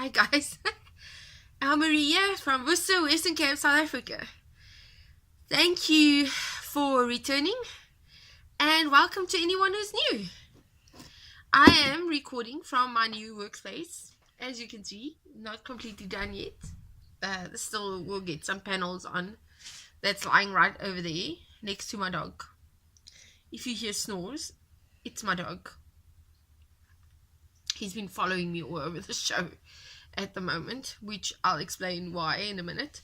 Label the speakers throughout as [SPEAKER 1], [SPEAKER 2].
[SPEAKER 1] Hi guys, Elmarie here from Worcester, Western Cape, South Africa. Thank you for returning and welcome to anyone who's new. I am recording from my new workspace. As you can see, not completely done yet. Still will get some panels on. That's lying right over there next to my dog. If you hear snores, it's my dog. He's been following me all over the show at the moment, which I'll explain why in a minute.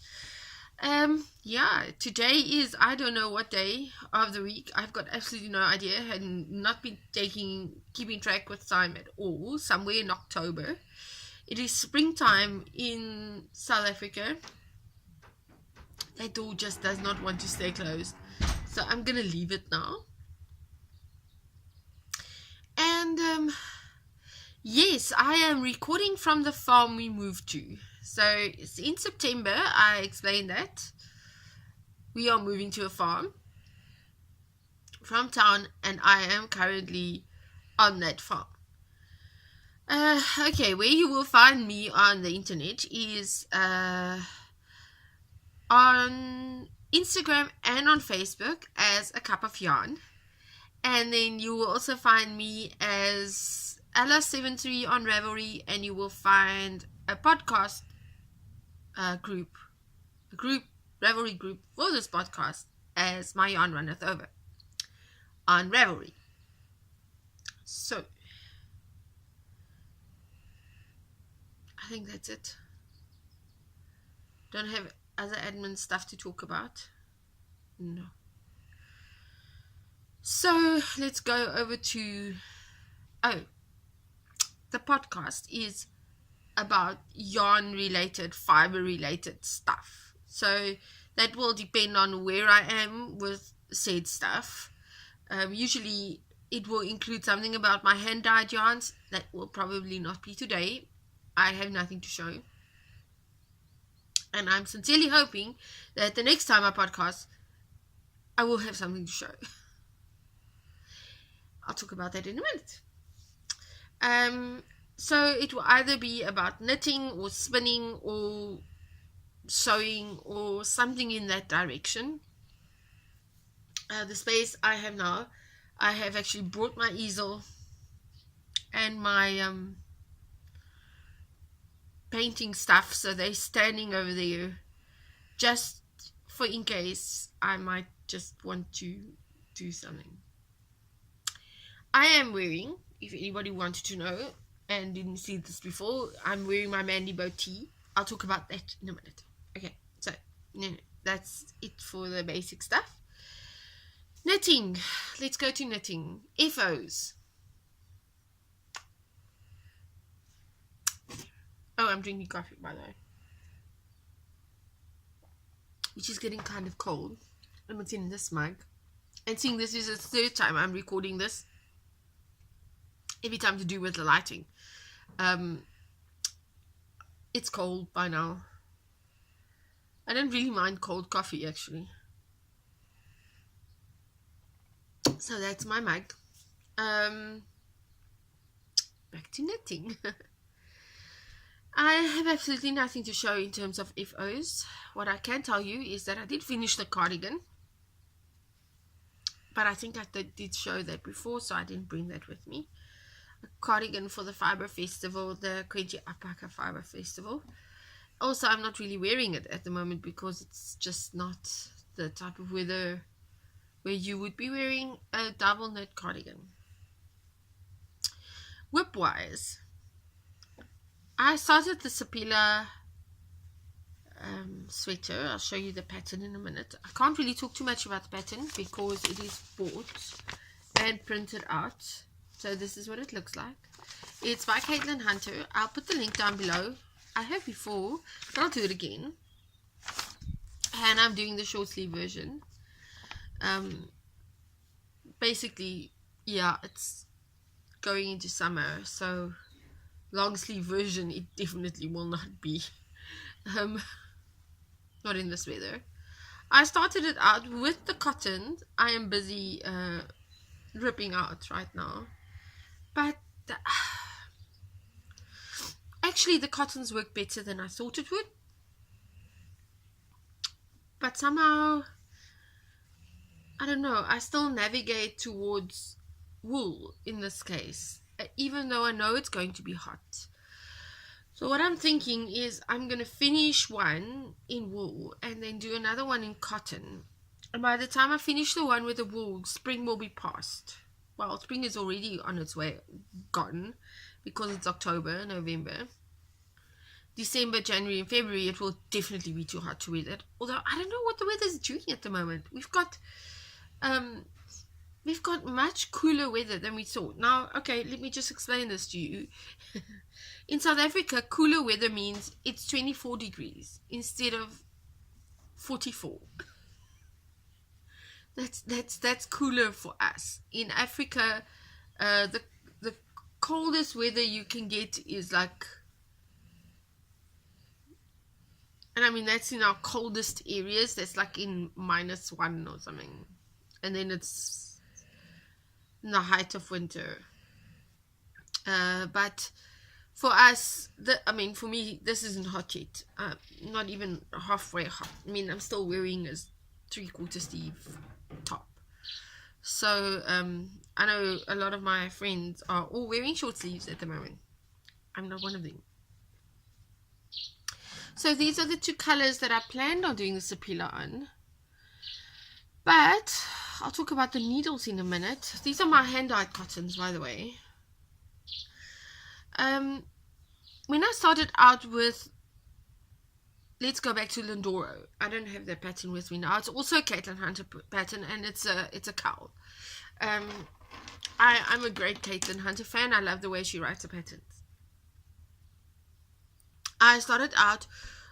[SPEAKER 1] Today is, I don't know what day of the week. I've got absolutely no idea. Had not been keeping track with time at all. Somewhere in October. It is springtime in South Africa. That door just does not want to stay closed, so I'm gonna leave it now. And yes, I am recording from the farm we moved to. So it's in September. I explained that we are moving to a farm from town, and I am currently on that farm. Okay, where you will find me on the internet is on Instagram and on Facebook as A Cup of Yarn. And then you will also find me as Ella73 on Ravelry, and you will find a podcast Ravelry group for this podcast as My Yarn Runneth Over on Ravelry. So I think that's it. Don't have other admin stuff to talk about. No. So let's go over to the podcast is about yarn related, fiber related stuff. So that will depend on where I am with said stuff. Usually it will include something about my hand dyed yarns. That will probably not be today. I have nothing to show. And I'm sincerely hoping that the next time I podcast, I will have something to show. I'll talk about that in a minute. So it will either be about knitting or spinning or sewing or something in that direction. The space I have now, I have actually brought my easel and my painting stuff, so they're standing over there just for in case I might just want to do something. I am wearing, if anybody wanted to know and didn't see this before, I'm wearing my Mandy Bow tee. I'll talk about that in a minute. Okay, so that's it for the basic stuff. Knitting. Let's go to knitting. FOs. Oh, I'm drinking coffee, by the way, which is getting kind of cold. I'm not in this mug. And seeing this is the third time I'm recording this. Every time to do with the lighting. It's cold by now. I don't really mind cold coffee, actually. So that's my mug. Back to knitting. I have absolutely nothing to show in terms of FOs. What I can tell you is that I did finish the cardigan. But I think I did show that before, so I didn't bring that with me. A cardigan for the Fibre Festival, the Quenchi Alpaca Fibre Festival. Also, I'm not really wearing it at the moment because it's just not the type of weather where you would be wearing a double knit cardigan. Whip-wise, I started the Sapila sweater. I'll show you the pattern in a minute. I can't really talk too much about the pattern because it is bought and printed out. So this is what it looks like. It's by Caitlin Hunter. I'll put the link down below. I have before, but I'll do it again. And I'm doing the short sleeve version. Basically, yeah, it's going into summer, so long sleeve version it definitely will not be. Not in this weather. I started it out with the cotton. I am busy ripping out right now, but actually the cottons work better than I thought it would, but somehow, I don't know, I still navigate towards wool in this case, even though I know it's going to be hot. So what I'm thinking is I'm going to finish one in wool and then do another one in cotton. And by the time I finish the one with the wool, spring will be past. Well, spring is already on its way gone because it's October, November. December, January and February, it will definitely be too hot to wear that. Although I don't know what the weather is doing at the moment. We've got much cooler weather than we thought. Now, okay, let me just explain this to you. In South Africa, cooler weather means it's 24 degrees instead of 44. That's cooler for us. In Africa, the coldest weather you can get is like, and I mean that's in our coldest areas. That's like in -1 or something, and then it's in the height of winter. But for us, for me, this isn't hot yet. Not even halfway hot. I mean, I'm still wearing a 3/4 sleeve top. So, I know a lot of my friends are all wearing short sleeves at the moment. I'm not one of them. So these are the two colors that I planned on doing the sapila on. But I'll talk about the needles in a minute. These are my hand-dyed cottons, by the way. When I started out with, let's go back to Lindoro. I don't have that pattern with me now. It's also a Caitlin Hunter pattern, and it's a cowl. I'm a great Caitlin Hunter fan. I love the way she writes the patterns. I started out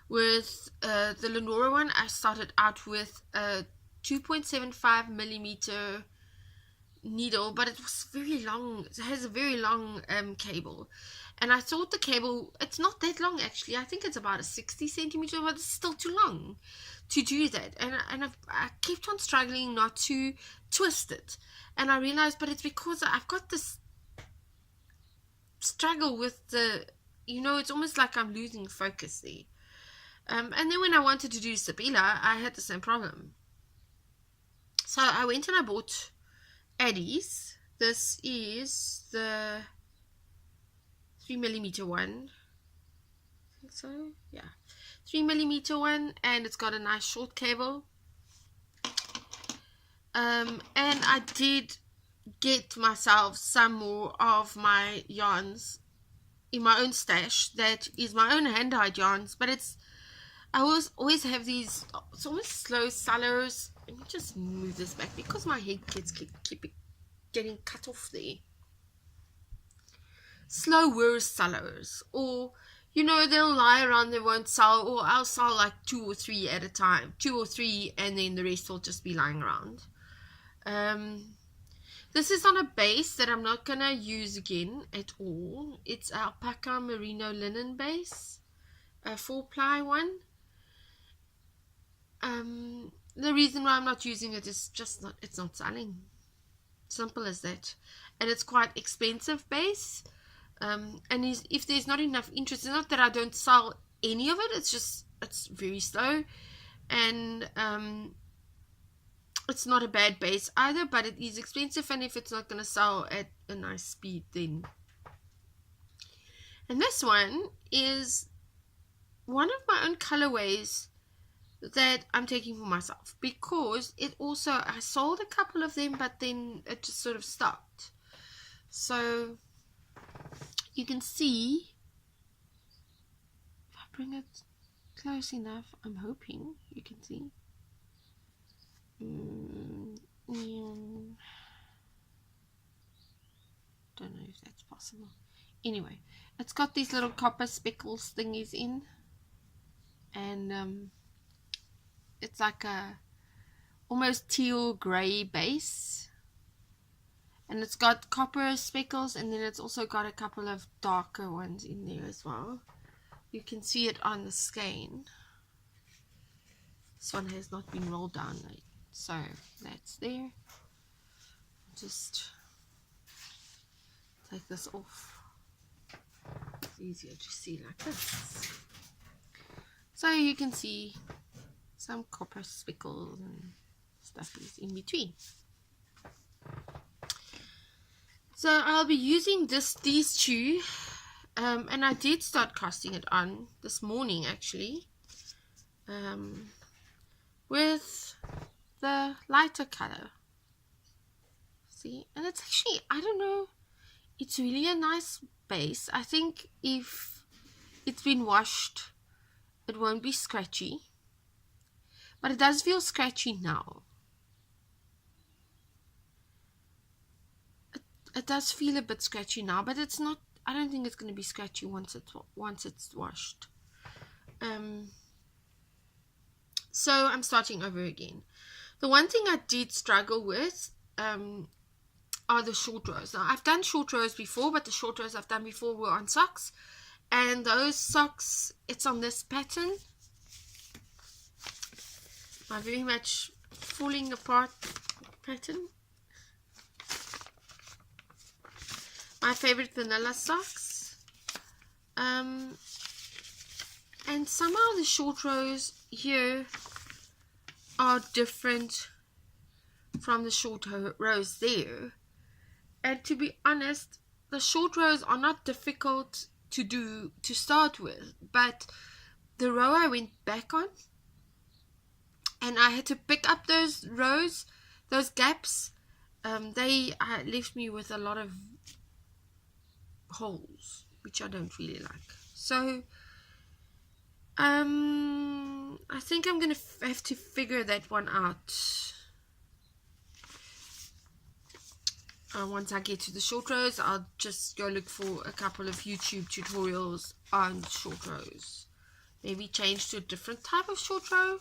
[SPEAKER 1] with the Lindoro one. I started out with a 2.75 millimeter needle, but it was very long. It has a very long cable, and I thought the cable, it's not that long actually. I think it's about a 60 centimeter, but it's still too long to do that, and I kept on struggling not to twist it, and I realized, but it's because I've got this struggle with the, it's almost like I'm losing focus there. And then when I wanted to do sapila, I had the same problem. So I went and I bought Addies. This is the 3 millimeter one. I think so. Yeah, 3 millimeter one, and it's got a nice short cable. And I did get myself some more of my yarns in my own stash. That is my own hand-dyed yarns, but I always have these, it's almost slow sellers. Let me just move this back because my head keep getting cut off there. Slower sellers, or they'll lie around, they won't sell, or I'll sell like 2 or 3 at a time, 2 or 3, and then the rest will just be lying around. This is on a base that I'm not gonna use again at all. It's alpaca merino linen base, a 4-ply one. The reason why I'm not using it is just it's not selling. Simple as that. And it's quite expensive base. And if there's not enough interest, it's not that I don't sell any of it, it's very slow. And it's not a bad base either, but it is expensive, and if it's not going to sell at a nice speed, then. And this one is one of my own colorways that I'm taking for myself, because I sold a couple of them, but then it just sort of stopped. So you can see, if I bring it close enough, I'm hoping you can see. Don't know if that's possible. Anyway, it's got these little copper speckles thingies in, and it's like a almost teal gray base, and it's got copper speckles, and then it's also got a couple of darker ones in there as well. You can see it on the skein. This one has not been rolled down yet, so that's there. Just take this off. It's easier to see like this. So you can see some copper speckles and stuff is in between. So I'll be using these two, and I did start casting it on this morning actually, with the lighter color. See, and it's actually, I don't know, it's really a nice base. I think if it's been washed, it won't be scratchy, but it does feel scratchy now. It does feel a bit scratchy now, but it's not. I don't think it's going to be scratchy once it's washed. So I'm starting over again. The one thing I did struggle with are the short rows. Now I've done short rows before, but the short rows I've done before were on socks, and those socks, it's on this pattern. My very much falling apart pattern. My favorite vanilla socks. And somehow the short rows here are different from the short rows there. And to be honest, the short rows are not difficult to do to start with, but the row I went back on, and I had to pick up those rows, those gaps, they left me with a lot of holes, which I don't really like. So I think I'm gonna have to figure that one out once I get to the short rows. I'll just go look for a couple of YouTube tutorials on short rows, maybe change to a different type of short row.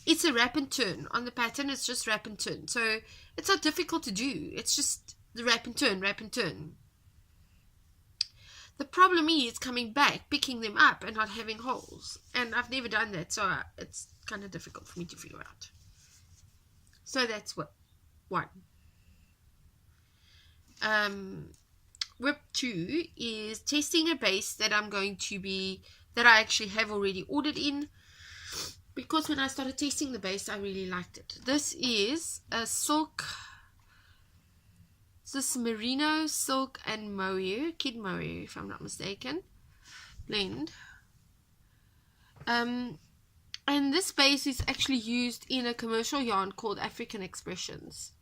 [SPEAKER 1] It's a wrap and turn on the pattern. It's just wrap and turn, so it's not difficult to do. It's just the wrap and turn, wrap and turn. The problem is coming back, picking them up and not having holes, and I've never done that, so it's kind of difficult for me to figure out. So that's what one. Whip 2 is testing a base that I actually have already ordered in, because when I started testing the base I really liked it. This is a silk, this merino silk and mohair, kid mohair if I'm not mistaken, blend. And this base is actually used in a commercial yarn called African Expressions.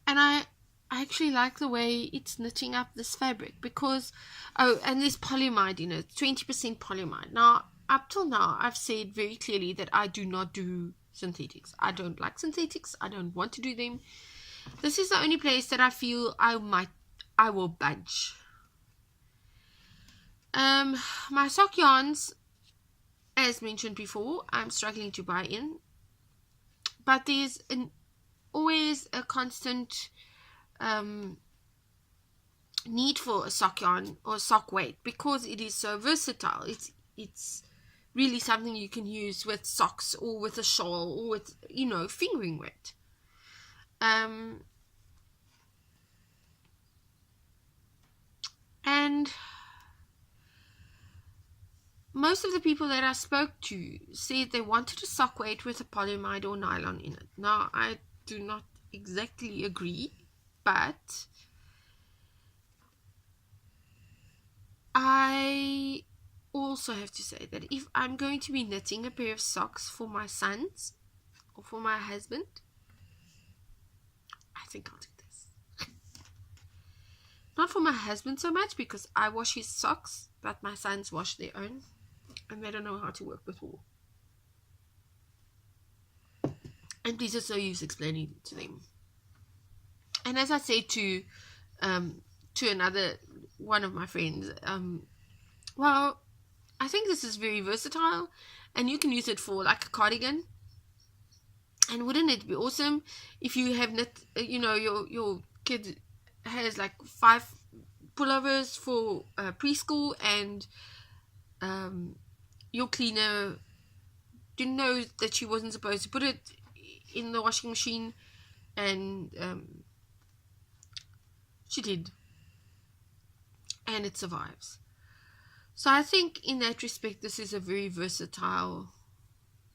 [SPEAKER 1] And I actually like the way it's knitting up this fabric, because, oh, and there's polyamide in it, 20% polyamide. Now, up till now, I've said very clearly that I do not do synthetics. I don't like synthetics. I don't want to do them. This is the only place that I feel I will budge. My sock yarns, as mentioned before, I'm struggling to buy in, but there's always a constant need for a sock yarn or sock weight, because it is so versatile. It's really something you can use with socks or with a shawl or with, you know, fingering weight. And most of the people that I spoke to said they wanted a sock weight with a polyamide or nylon in it. Now, I do not exactly agree, but I also have to say that if I'm going to be knitting a pair of socks for my sons or for my husband, I think I'll do this. Not for my husband so much, because I wash his socks, but my sons wash their own, and they don't know how to work with wool. And please just so use explaining to them. And as I said to another one of my friends, well, I think this is very versatile, and you can use it for like a cardigan. And wouldn't it be awesome if you have knit, you know, your kid has like 5 pullovers for preschool, and your cleaner didn't know that she wasn't supposed to put it in the washing machine, and She did. And it survives. So I think in that respect, this is a very versatile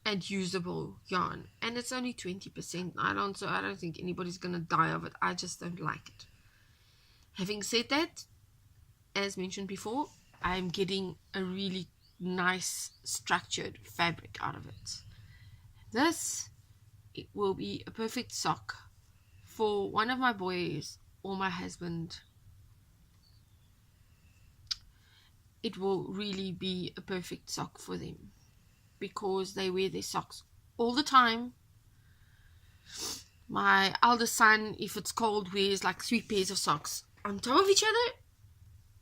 [SPEAKER 1] and usable yarn. And it's only 20%. I don't think anybody's going to die of it. I just don't like it. Having said that, as mentioned before, I'm getting a really nice structured fabric out of it. It will be a perfect sock for one of my boys or my husband. It will really be a perfect sock for them because they wear their socks all the time. My eldest son, if it's cold, wears like 3 pairs of socks on top of each other.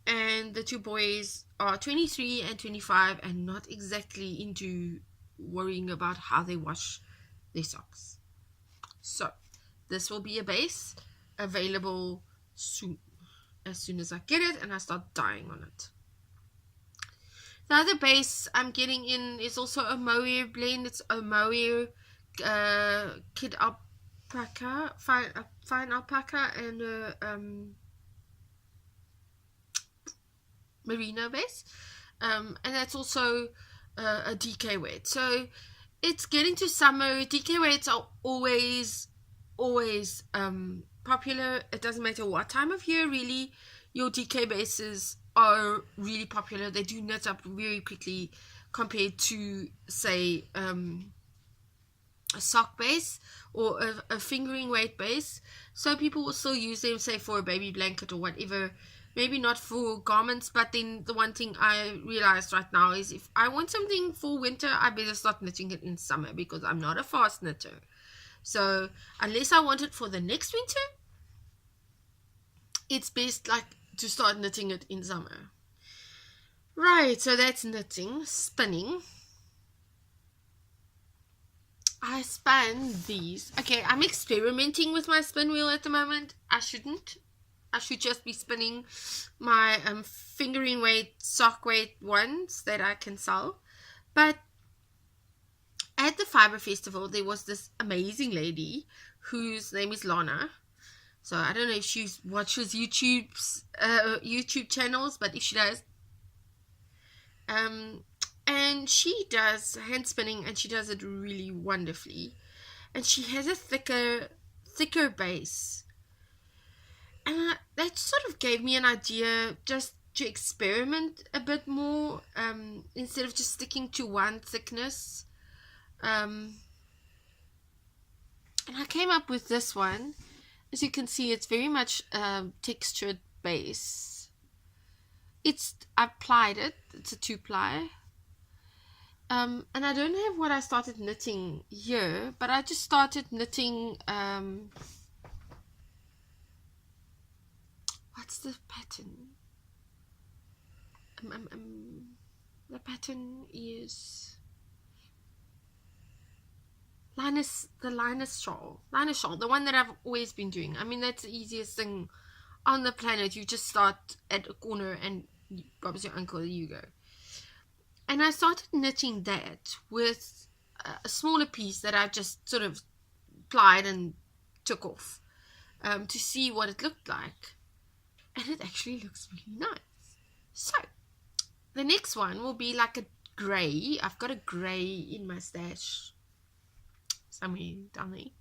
[SPEAKER 1] And the 2 boys are 23 and 25 and not exactly into worrying about how they wash their socks. So this will be a base available soon, as soon as I get it and I start dyeing on it. The other base I'm getting in is also a mohair blend. It's a mohair kid alpaca, fine alpaca, and a merino base, and that's also a DK weight. So it's getting to summer. DK weights are always popular. It doesn't matter what time of year, really. Your DK bases are really popular. They do knit up very quickly compared to, say, a sock base or a fingering weight base. So people will still use them, say, for a baby blanket or whatever. Maybe not for garments, but then the one thing I realized right now is if I want something for winter, I better start knitting it in summer because I'm not a fast knitter. So unless I want it for the next winter, it's best like to start knitting it in summer. Right, so that's knitting. Spinning. I spun these. Okay, I'm experimenting with my spin wheel at the moment. I shouldn't. I should just be spinning my fingering weight, sock weight ones that I can sell. But at the Fibre Festival, there was this amazing lady whose name is Lana. So I don't know if she watches YouTube channels, but if she does, and she does hand spinning, and she does it really wonderfully. And she has a thicker base. And that sort of gave me an idea just to experiment a bit more, instead of just sticking to one thickness. And I came up with this one. As you can see, it's very much textured base. I plied it. It's a 2-ply. And I don't have what I started knitting here, but I just started knitting... what's the pattern? The pattern is the Linus shawl, the one that I've always been doing. I mean, that's the easiest thing on the planet. You just start at a corner and Bob's your uncle, there you go. And I started knitting that with a smaller piece that I just sort of plied and took off, to see what it looked like. And it actually looks really nice. So, the next one will be like a grey. I've got a grey in my stash somewhere down there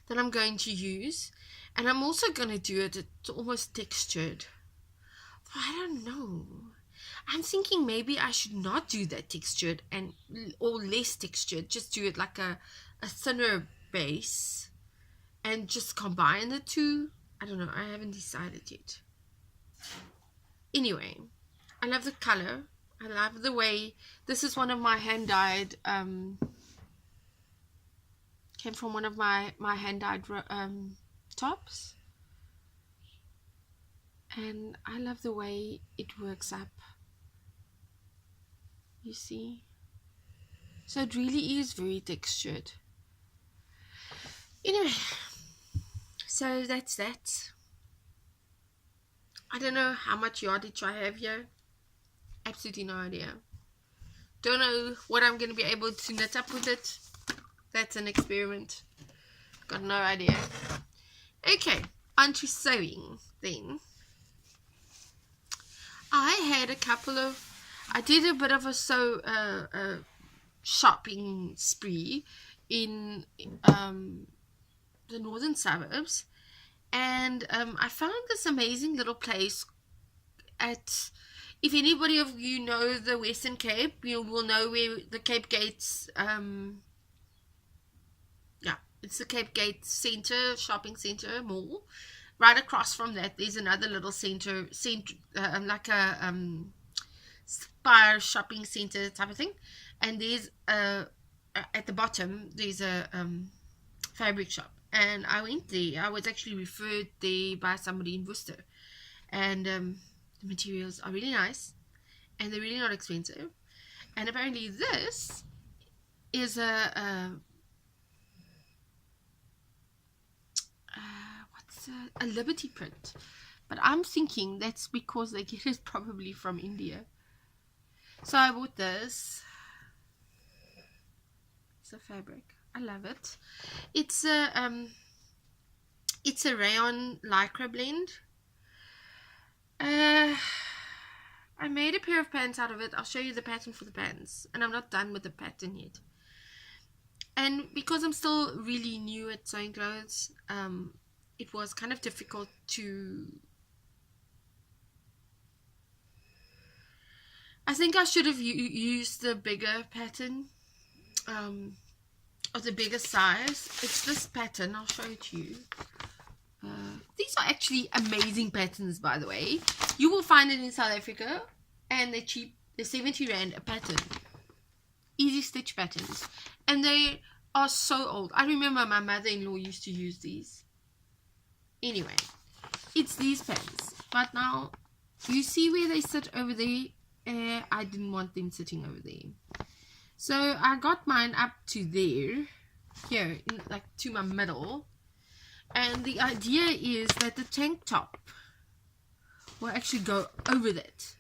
[SPEAKER 1] that I'm going to use. And I'm also going to do it, it's almost textured. But I don't know. I'm thinking maybe I should not do that textured or less textured. Just do it like a thinner base and just combine the two. I don't know, I haven't decided yet. Anyway, I love the color. I love the way, this is one of my hand-dyed, came from one of my hand-dyed tops. And I love the way it works up. You see? So it really is very textured. Anyway. So that's that. I don't know how much yardage I have here. Absolutely no idea. Don't know what I'm going to be able to knit up with it. That's an experiment. Got no idea. Okay. onto sewing then. I had a couple of, I did a bit of a shopping spree in the northern suburbs, and I found this amazing little place at, if anybody of you know the Western Cape, you will know where the Cape Gates, it's the Cape Gates Centre, shopping centre, mall. Right across from that, there's another little centre, like a spire shopping centre type of thing. And there's at the bottom, there's a fabric shop. And I went there. I was actually referred there by somebody in Worcester. And the materials are really nice. And they're really not expensive. And apparently this is a Liberty print, but I'm thinking that's because they get it probably from India. So I bought this. It's a fabric. I love it. It's a rayon lycra blend. I made a pair of pants out of it. I'll show you the pattern for the pants, and I'm not done with the pattern yet. And because I'm still really new at sewing clothes, it was kind of difficult to, I think I should have used the bigger pattern, or the bigger size. It's this pattern. I'll show it to you. These are actually amazing patterns, by the way. You will find it in South Africa, and they're cheap. They're 70 Rand a pattern. Easy stitch patterns. And they are so old. I remember my mother-in-law used to use these. Anyway, it's these pants. But now, you see where they sit over there? I didn't want them sitting over there. So I got mine up to there. Here, like to my middle. And the idea is that the tank top will actually go over that.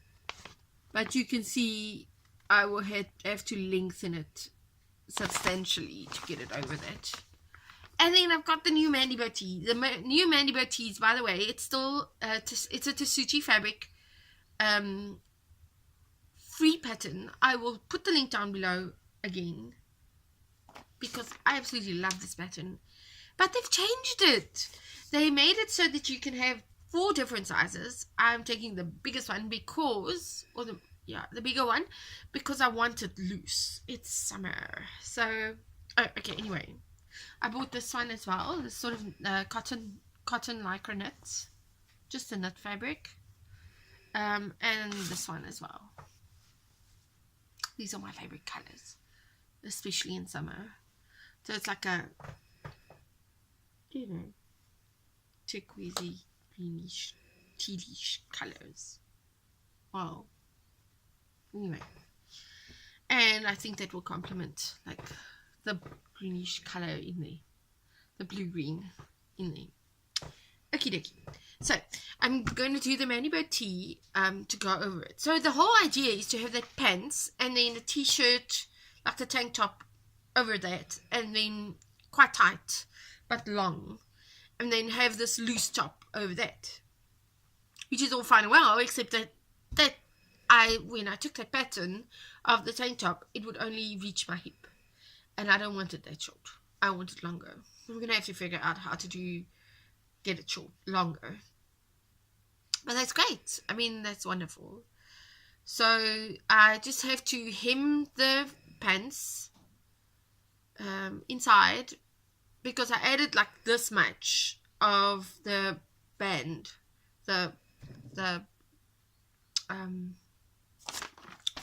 [SPEAKER 1] But you can see I will have to lengthen it substantially to get it over that. And then I've got the new Mandibo tee. The new Mandibo tees, by the way, it's still it's a Tessuti fabric free pattern. I will put the link down below again because I absolutely love this pattern. But they've changed it. They made it so that you can have 4 different sizes. I'm taking the biggest one because, or the bigger one, because I want it loose. It's summer. So, okay, anyway. I bought this one as well, this sort of cotton lycra knit, just a knit fabric, and this one as well. These are my favorite colors, especially in summer. So it's like a, you know, turquoisey, greenish, tealish colors. Wow. Anyway, and I think that will complement like the greenish color in there, the blue green in there. Okie dokie. So I'm going to do the Mandibo tee to go over it. So the whole idea is to have that pants and then a t-shirt, like the tank top over that, and then quite tight but long, and then have this loose top over that, which is all fine and well, except that when I took that pattern of the tank top, it would only reach my hip. And I don't want it that short. I want it longer. I'm going to have to figure out how to get it short, longer. But that's great. I mean, that's wonderful. So I just have to hem the pants inside, because I added like this much of the band,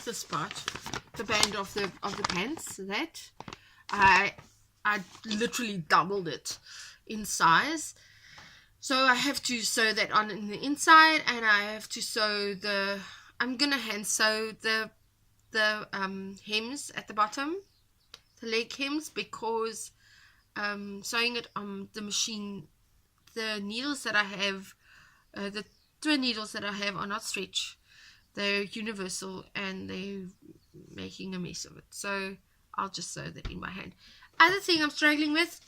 [SPEAKER 1] this part, the band of the pants, that I literally doubled it in size. So I have to sew that on in the inside, and I have to sew I'm gonna hand sew the hems at the bottom, the leg hems, because sewing it on the machine, the needles that I have, the twin needles that I have are not stretch. They're universal, and they're making a mess of it. So I'll just sew that in by hand. Other thing I'm struggling with,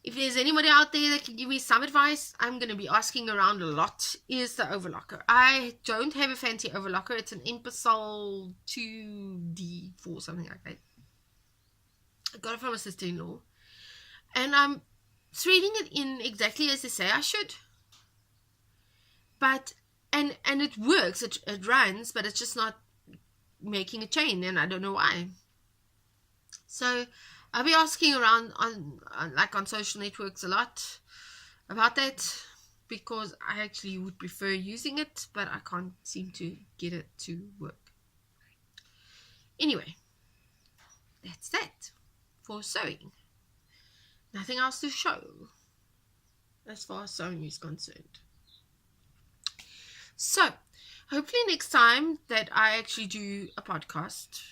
[SPEAKER 1] if there's anybody out there that can give me some advice, I'm going to be asking around a lot, is the overlocker. I don't have a fancy overlocker. It's an Impasol 2D4, something like that. I got it from a sister-in-law. And I'm threading it in exactly as they say I should. But, and it works, it runs, but it's just not making a chain, and I don't know why. So I'll be asking around on social networks a lot about that, because I actually would prefer using it, but I can't seem to get it to work. Anyway, that's that for sewing. Nothing else to show as far as sewing is concerned. So hopefully next time that I actually do a podcast,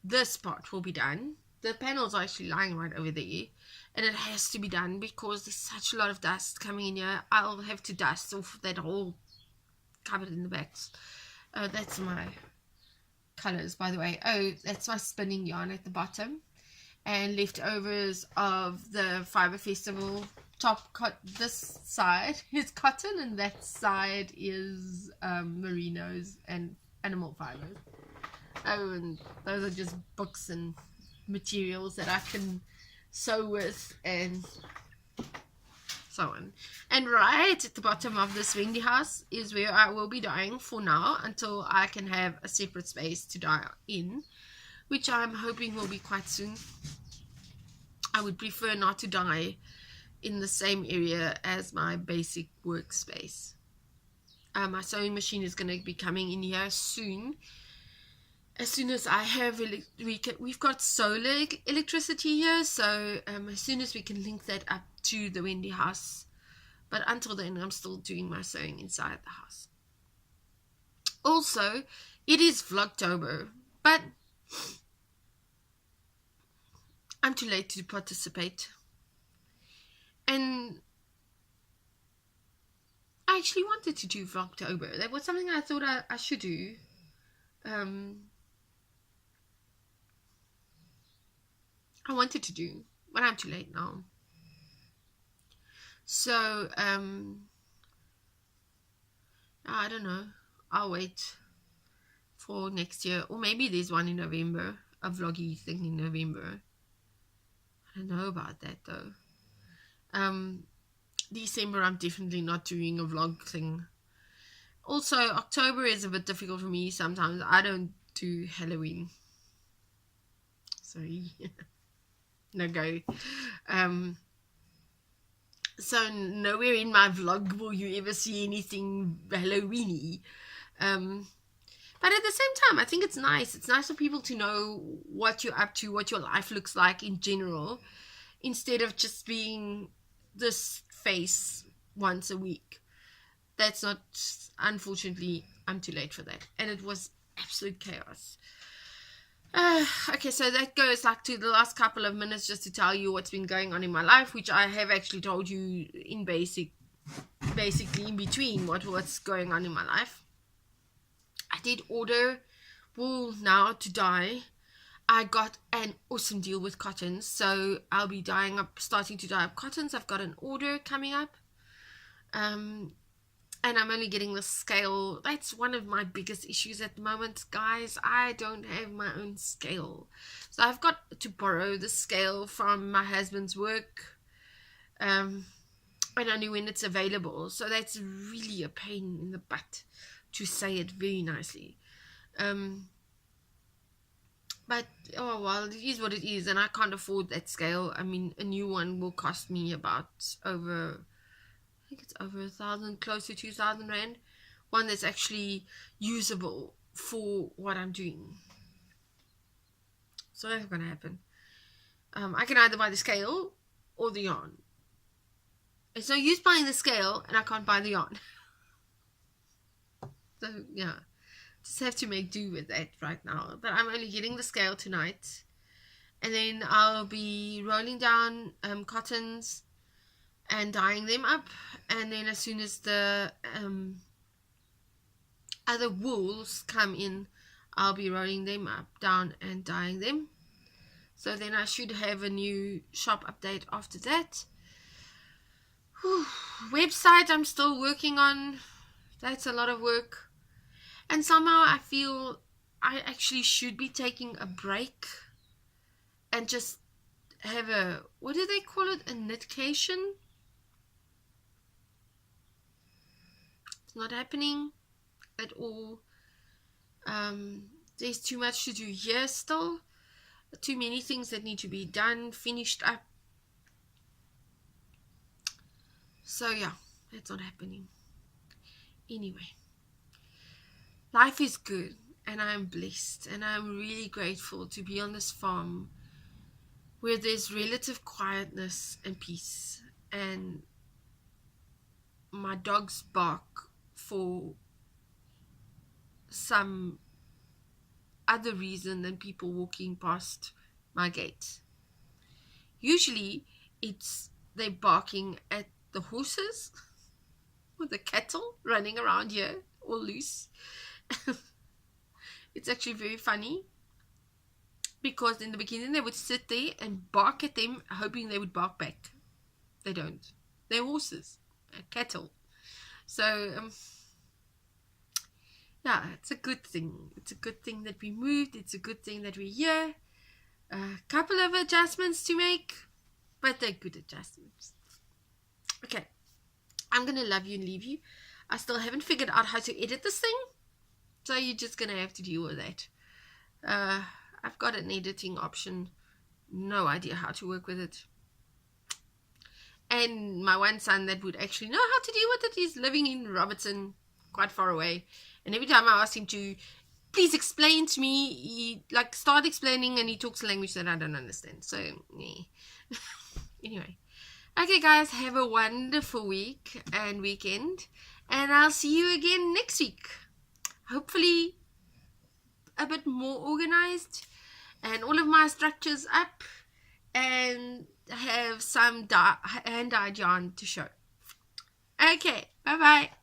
[SPEAKER 1] this part will be done. The panels are actually lying right over there, and it has to be done because there's such a lot of dust coming in here. I'll have to dust off that whole cupboard in the backs. That's my colors, by the way. Oh, that's my spinning yarn at the bottom, and leftovers of the Fibre Festival top cut. This side is cotton, and that side is merinos and animal fibers. Oh, and those are just books and materials that I can sew with and so on. And right at the bottom of this Wendy house is where I will be dyeing for now, until I can have a separate space to dye in, which I'm hoping will be quite soon. I would prefer not to dye in the same area as my basic workspace. My sewing machine is going to be coming in here soon. As soon as I have, we've got solar electricity here, so as soon as we can link that up to the Wendy house. But until then, I'm still doing my sewing inside the house. Also, it is Vlogtober, but I'm too late to participate. And I actually wanted to do Vlogtober. That was something I thought I should do. I wanted to do, but I'm too late now. So, I don't know. I'll wait for next year. Or maybe there's one in November. A vloggy thing in November. I don't know about that though. December I'm definitely not doing a vlog thing. Also, October is a bit difficult for me sometimes. I don't do Halloween. Sorry. No go. So nowhere in my vlog will you ever see anything Halloweeny. But at the same time, I think it's nice. It's nice for people to know what you're up to, what your life looks like in general, instead of just being this face once a week. That's not, unfortunately, I'm too late for that. And it was absolute chaos. Okay, so that goes like to the last couple of minutes just to tell you what's been going on in my life, which I have actually told you in basically in between what's going on in my life. I did order wool now to dye. I got an awesome deal with cottons, so I'll be starting to dye up cottons. I've got an order coming up. And I'm only getting the scale. That's one of my biggest issues at the moment, guys. I don't have my own scale. So I've got to borrow the scale from my husband's work. And only when it's available. So that's really a pain in the butt, to say it very nicely. But, oh well, it is what it is. And I can't afford that scale. I mean, a new one will cost me about it's over 1,000, close to 2,000 rand. One that's actually usable for what I'm doing. So that's gonna happen. I can either buy the scale or the yarn. It's no use buying the scale and I can't buy the yarn. So yeah, just have to make do with that right now. But I'm only getting the scale tonight, and then I'll be rolling down cottons and dyeing them up, and then as soon as the other wools come in, I'll be rolling them up, down, and dyeing them. So then I should have a new shop update after that. Whew. Website I'm still working on. That's a lot of work. And somehow I feel I actually should be taking a break and just have a, what do they call it, a knitcation? It's not happening at all. There's too much to do here still. Too many things that need to be done, finished up. So yeah, that's not happening. Anyway, life is good and I'm blessed and I'm really grateful to be on this farm where there's relative quietness and peace, and my dogs bark for some other reason than people walking past my gate. Usually it's they barking at the horses or the cattle running around here all loose. It's actually very funny, because in the beginning they would sit there and bark at them hoping they would bark back. They don't. They're horses, cattle. So yeah, it's a good thing. It's a good thing that we moved. It's a good thing that we're here. A couple of adjustments to make, but they're good adjustments. Okay, I'm gonna love you and leave you. I still haven't figured out how to edit this thing, so you're just gonna have to deal with that. I've got an editing option, no idea how to work with it. And my one son that would actually know how to deal with it is living in Robertson, quite far away. And every time I ask him to please explain to me, he like start explaining and he talks a language that I don't understand. So yeah. Anyway, okay guys, have a wonderful week and weekend, and I'll see you again next week. Hopefully a bit more organized and all of my structures up, and have some hand-dyed yarn to show. Okay, bye bye.